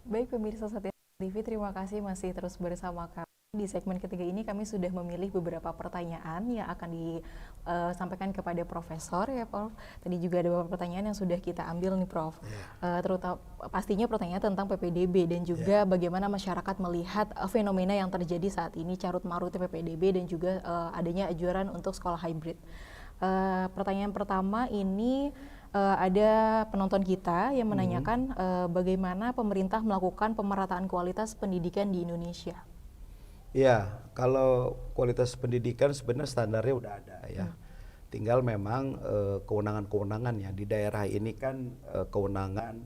Baik pemirsa Setia TV, terima kasih masih terus bersama kami. Di segmen ketiga ini kami sudah memilih beberapa pertanyaan yang akan disampaikan kepada Profesor ya Prof. Tadi juga ada beberapa pertanyaan yang sudah kita ambil nih Prof. Terutama pastinya pertanyaan tentang PPDB dan juga bagaimana masyarakat melihat fenomena yang terjadi saat ini carut marutnya PPDB dan juga adanya anjuran untuk sekolah hybrid. Pertanyaan pertama ini ada penonton kita yang menanyakan bagaimana pemerintah melakukan pemerataan kualitas pendidikan di Indonesia. Ya, kalau kualitas pendidikan sebenarnya standarnya udah ada ya. Tinggal memang kewenangan-kewenangan ya di daerah ini kan kewenangan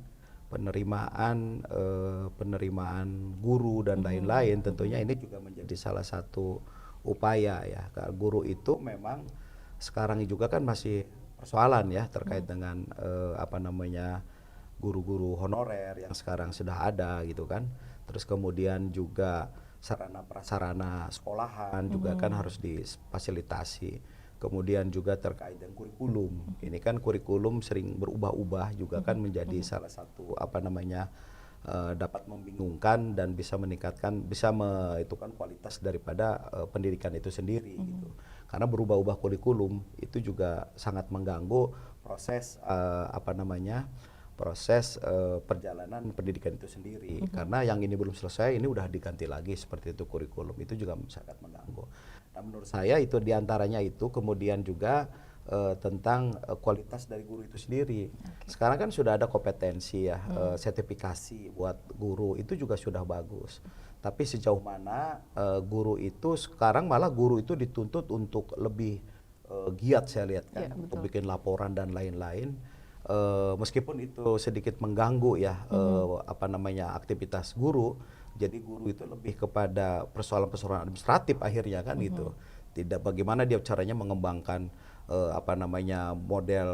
penerimaan guru dan lain-lain. Tentunya ini juga menjadi salah satu upaya ya. Guru itu memang sekarang juga kan masih persoalan ya terkait dengan guru-guru honorer yang sekarang sudah ada gitu kan. Terus kemudian juga sarana prasarana sekolahan juga kan harus difasilitasi. Kemudian juga terkait dengan kurikulum. Ini kan kurikulum sering berubah-ubah juga kan menjadi salah satu dapat membingungkan dan bisa meningkatkan itu kan kualitas daripada pendidikan itu sendiri gitu. Karena berubah-ubah kurikulum itu juga sangat mengganggu proses perjalanan pendidikan itu sendiri. Karena yang ini belum selesai, ini udah diganti lagi seperti itu kurikulum, itu juga sangat mengganggu. Nah, menurut saya itu diantaranya itu, kemudian juga tentang kualitas dari guru itu sendiri. Sekarang kan sudah ada kompetensi ya, sertifikasi buat guru itu juga sudah bagus. Tapi sejauh mana guru itu sekarang malah guru itu dituntut untuk lebih giat saya lihat kan, untuk bikin laporan dan lain-lain. Meskipun itu sedikit mengganggu ya aktivitas guru, jadi guru itu lebih kepada persoalan-persoalan administratif akhirnya kan gitu. Tidak bagaimana dia caranya mengembangkan model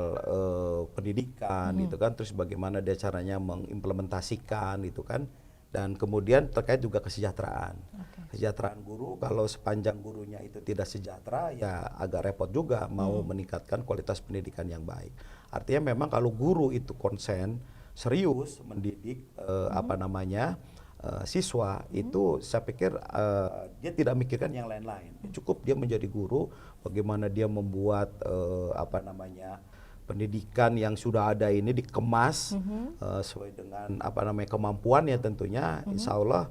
pendidikan gitu kan, terus bagaimana dia caranya mengimplementasikan gitu kan. Dan kemudian terkait juga kesejahteraan. Kesejahteraan guru, kalau sepanjang gurunya itu tidak sejahtera ya agak repot juga mau meningkatkan kualitas pendidikan yang baik. Artinya memang kalau guru itu konsen serius mendidik siswa itu saya pikir dia tidak mikirkan yang lain-lain. Cukup dia menjadi guru, bagaimana dia membuat pendidikan yang sudah ada ini dikemas sesuai dengan kemampuannya tentunya. Insya Allah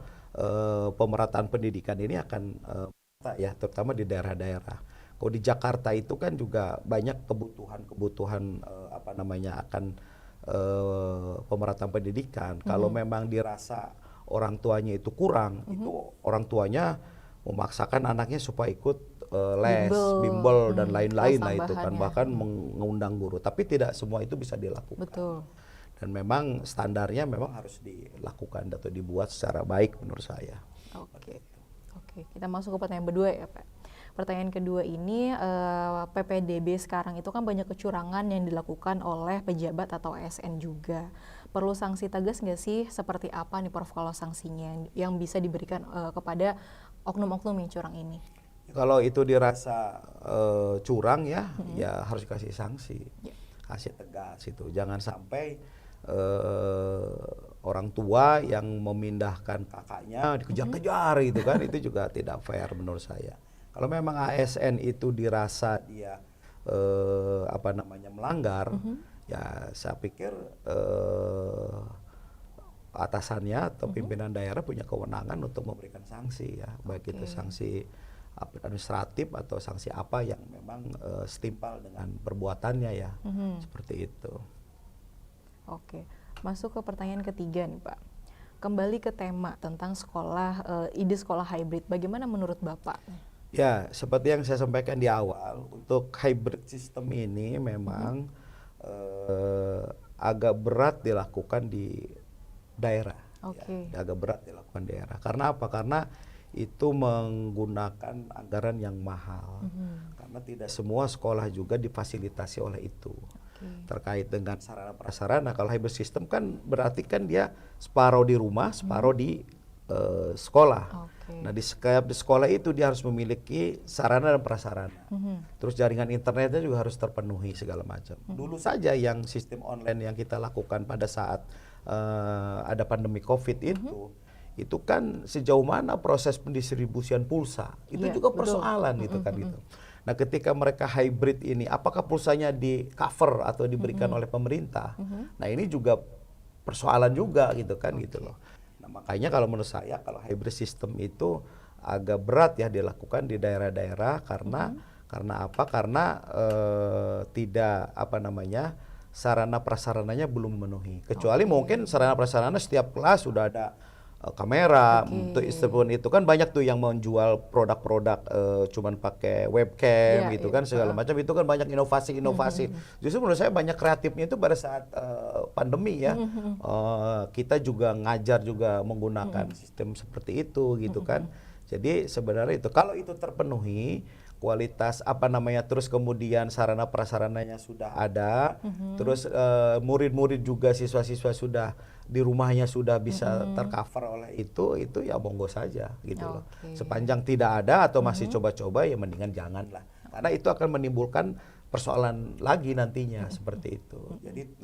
pemerataan pendidikan ini akan ya terutama di daerah-daerah. Kalau di Jakarta itu kan juga banyak kebutuhan akan pemerataan pendidikan. Kalau memang dirasa orang tuanya itu kurang, itu orang tuanya memaksakan anaknya supaya ikut les, bimbel dan lain-lain lah itu kan, bahkan mengundang guru. Tapi tidak semua itu bisa dilakukan. Betul. Dan memang standarnya memang harus dilakukan atau dibuat secara baik menurut saya. Oke, kita masuk ke pertanyaan kedua ya Pak. Pertanyaan kedua ini, PPDB sekarang itu kan banyak kecurangan yang dilakukan oleh pejabat atau ASN juga. Perlu sanksi tegas nggak sih? Seperti apa nih Prof kalau sanksinya yang bisa diberikan kepada oknum-oknum yang curang ini? Kalau itu dirasa curang ya, ya harus kasih sanksi, kasih tegas itu. Jangan sampai orang tua yang memindahkan kakaknya dikejar-kejar gitu kan, itu juga tidak fair menurut saya. Kalau memang ASN itu dirasa dia melanggar, ya saya pikir atasannya atau pimpinan daerah punya kewenangan untuk memberikan sanksi ya, baik itu sanksi administratif atau sanksi apa yang memang setimpal dengan perbuatannya ya, seperti itu. Oke, masuk ke pertanyaan ketiga nih Pak. Kembali ke tema tentang ide sekolah hybrid, bagaimana menurut Bapak? Ya, seperti yang saya sampaikan di awal, untuk hybrid system ini memang agak berat dilakukan di daerah. Ya, agak berat dilakukan di daerah. Karena apa? Karena itu menggunakan anggaran yang mahal. Karena tidak semua sekolah juga difasilitasi oleh itu. Terkait dengan sarana prasarana, kalau hybrid system kan berarti kan dia separuh di rumah, separuh di sekolah. Nah di sekolah itu dia harus memiliki sarana dan prasarana. Terus jaringan internetnya juga harus terpenuhi segala macam. Dulu saja yang sistem online yang kita lakukan pada saat ada pandemi COVID itu kan sejauh mana proses pendistribusian pulsa itu Iya, juga betul. persoalan gitu kan gitu. Nah, ketika mereka hybrid ini, apakah pulsanya di cover atau diberikan oleh pemerintah? Nah, ini juga persoalan juga gitu kan gitu loh. Nah, makanya kalau menurut saya kalau hybrid system itu agak berat ya dilakukan di daerah-daerah karena apa? Karena tidak apa namanya sarana prasarananya belum memenuhi. Kecuali mungkin sarana prasarana setiap kelas sudah ada kamera, untuk meskipun itu kan banyak tuh yang menjual produk-produk cuman pakai webcam Iya, gitu iya. kan segala macam itu kan banyak inovasi-inovasi. Justru menurut saya banyak kreatifnya itu pada saat pandemi ya. Kita juga ngajar juga menggunakan sistem seperti itu gitu kan. Jadi sebenarnya itu kalau itu terpenuhi kualitas apa namanya terus kemudian sarana prasarananya sudah ada, terus murid-murid juga siswa-siswa sudah di rumahnya sudah bisa tercover oleh itu ya monggo saja gitu loh. Oke. Sepanjang tidak ada atau masih coba-coba ya mendingan jangan lah. Karena itu akan menimbulkan persoalan lagi nantinya seperti itu. Jadi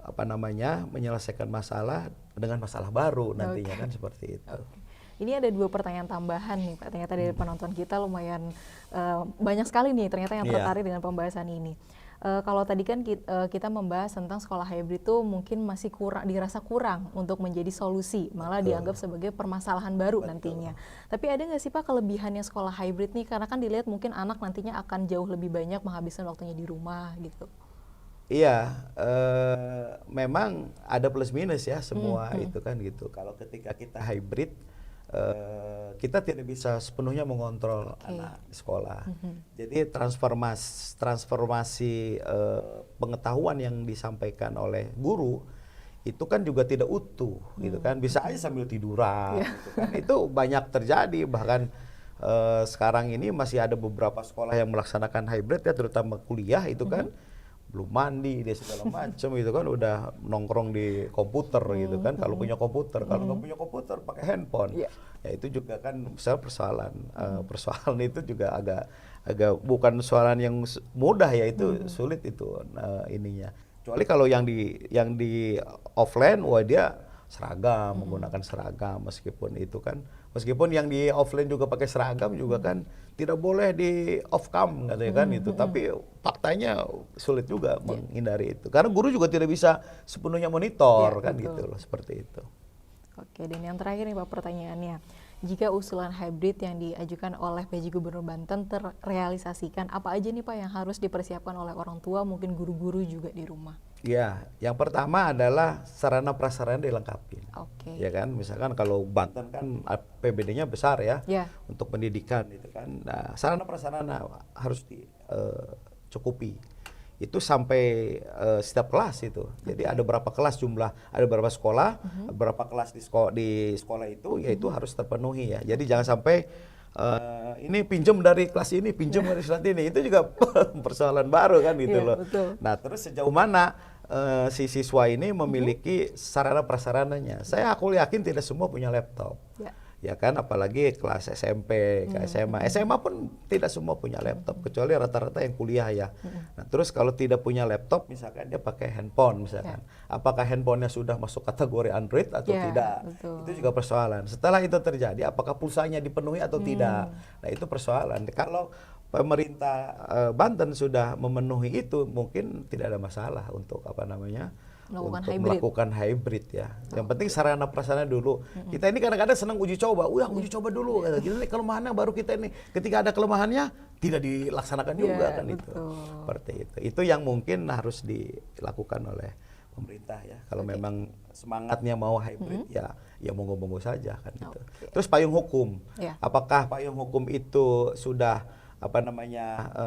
apa namanya menyelesaikan masalah dengan masalah baru nantinya kan seperti itu. Ini ada 2 pertanyaan tambahan nih Pak, ternyata dari penonton kita lumayan banyak sekali nih ternyata yang tertarik dengan pembahasan ini. Kalau tadi kan kita membahas tentang sekolah hybrid itu mungkin masih dirasa kurang untuk menjadi solusi, malah dianggap sebagai permasalahan baru nantinya. Tapi ada nggak sih Pak kelebihannya sekolah hybrid nih? Karena kan dilihat mungkin anak nantinya akan jauh lebih banyak menghabiskan waktunya di rumah gitu. Iya, memang ada plus minus ya semua itu kan gitu. Kalau ketika kita hybrid, kita tidak bisa sepenuhnya mengontrol anak di sekolah. Jadi transformasi pengetahuan yang disampaikan oleh guru itu kan juga tidak utuh, gitu kan. Bisa aja sambil tiduran, gitu kan. Itu banyak terjadi bahkan. Sekarang ini masih ada beberapa sekolah yang melaksanakan hybrid ya, terutama kuliah itu kan. Belum mandi dia segala macam gitu kan udah nongkrong di komputer gitu kan kalau punya komputer kalau nggak punya komputer pakai handphone ya itu juga kan besar persoalan itu juga agak bukan persoalan yang mudah ya itu sulit itu ininya kecuali kalau yang di offline wah dia seragam menggunakan seragam meskipun yang di offline juga pakai seragam juga kan tidak boleh di off cam katanya kan itu tapi faktanya sulit juga menghindari itu karena guru juga tidak bisa sepenuhnya monitor kan betul. gitu loh seperti itu. Oke, dan yang terakhir nih Pak pertanyaannya. Jika usulan hybrid yang diajukan oleh PJ Gubernur Banten terrealisasikan, apa aja nih Pak yang harus dipersiapkan oleh orang tua, mungkin guru-guru juga di rumah? Ya, yang pertama adalah sarana prasarana dilengkapi. Oke. Ya kan, misalkan kalau Banten kan APBD-nya besar ya untuk pendidikan itu kan. Nah, sarana prasarana harus dicukupi. Itu sampai setiap kelas itu. Jadi ada berapa kelas ada berapa sekolah, berapa kelas di sekolah itu yaitu harus terpenuhi ya. Jadi jangan sampai ini pinjam dari kelas ini, pinjam dari kelas ini. Itu juga persoalan baru kan gitu loh. Betul. Nah, terus sejauh mana si siswa ini memiliki sarana prasarananya? Aku yakin tidak semua punya laptop. Ya kan, apalagi kelas SMP, ke SMA. SMA pun tidak semua punya laptop, kecuali rata-rata yang kuliah ya. Nah, terus kalau tidak punya laptop, misalkan dia pakai handphone misalkan. Apakah handphonenya sudah masuk kategori Android atau tidak? Betul. Itu juga persoalan. Setelah itu terjadi, apakah pulsanya dipenuhi atau tidak? Nah, itu persoalan. Kalau pemerintah Banten sudah memenuhi itu, mungkin tidak ada masalah untuk melakukan hybrid ya. Yang penting sarana prasarana dulu. Kita ini kadang-kadang senang uji coba. Uji coba dulu. Gini kelemahannya baru kita ini. Ketika ada kelemahannya tidak dilaksanakan juga kan itu. Seperti itu. Itu yang mungkin harus dilakukan oleh pemerintah ya. Kalau memang semangatnya mau hybrid ya monggo-monggo saja kan gitu. Terus payung hukum. Apakah payung hukum itu sudah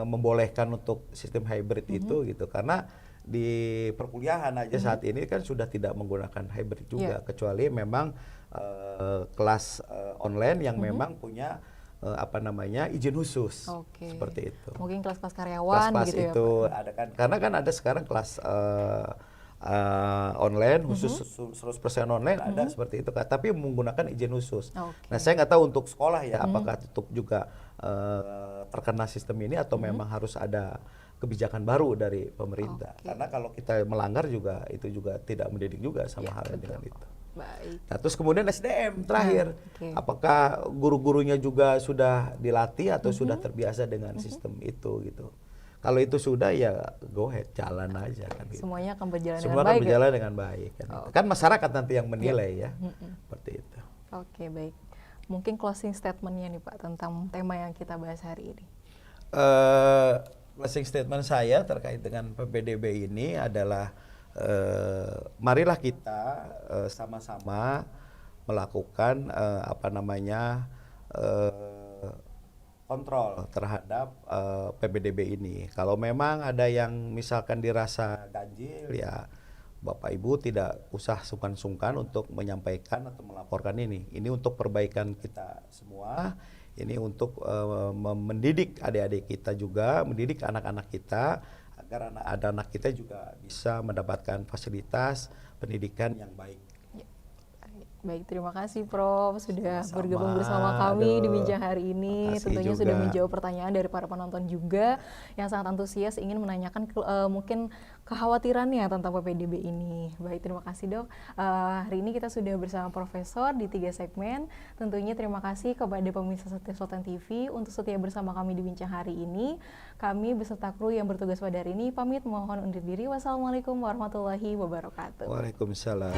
membolehkan untuk sistem hybrid itu gitu. Karena di perkuliahan aja saat ini kan sudah tidak menggunakan hybrid juga kecuali memang kelas online yang memang punya izin khusus seperti itu. Mungkin kelas-kelas karyawan kelas gitu ya itu Pak? ada kan karena kan ada sekarang kelas online khusus 100% online ada seperti itu tapi menggunakan izin khusus. Nah, saya nggak tahu untuk sekolah ya apakah tetap juga terkena sistem ini atau memang harus ada kebijakan baru dari pemerintah. Oke. Karena kalau kita melanggar juga itu juga tidak mendidik juga sama Ya, halnya betul. dengan itu. Baik. Nah, terus kemudian SDM terakhir, oke. apakah guru-gurunya juga sudah dilatih atau sudah terbiasa dengan sistem itu gitu? Kalau itu sudah ya go ahead, jalan aja kan gitu. Semuanya akan berjalan Semua dengan akan baik. Ya? berjalan dengan baik kan. Oh. Kan masyarakat nanti yang menilai ya, Mm-mm. seperti itu. Oke, baik. Mungkin closing statement-nya nih Pak tentang tema yang kita bahas hari ini. Closing statement saya terkait dengan PPDB ini adalah marilah kita sama-sama melakukan kontrol terhadap PPDB ini. Kalau memang ada yang misalkan dirasa ganjil, ya Bapak Ibu tidak usah sungkan-sungkan untuk menyampaikan atau melaporkan ini. Ini untuk perbaikan kita semua. Ini untuk mendidik adik-adik kita juga, mendidik anak-anak kita agar anak-anak kita juga bisa mendapatkan fasilitas pendidikan yang baik. Baik, terima kasih Prof. Sudah Sama-sama. bergabung bersama kami di Aduh, Bincang hari ini. makasih Tentunya juga. sudah menjawab pertanyaan dari para penonton juga yang sangat antusias ingin menanyakan mungkin kekhawatirannya tentang PPDB ini. Baik, terima kasih Dok. Hari ini kita sudah bersama Profesor di 3 segmen. Tentunya terima kasih kepada pemirsa setia Sultan TV untuk setia bersama kami di Bincang hari ini. Kami beserta kru yang bertugas pada hari ini pamit mohon undur diri. Wassalamualaikum warahmatullahi wabarakatuh. Waalaikumsalam.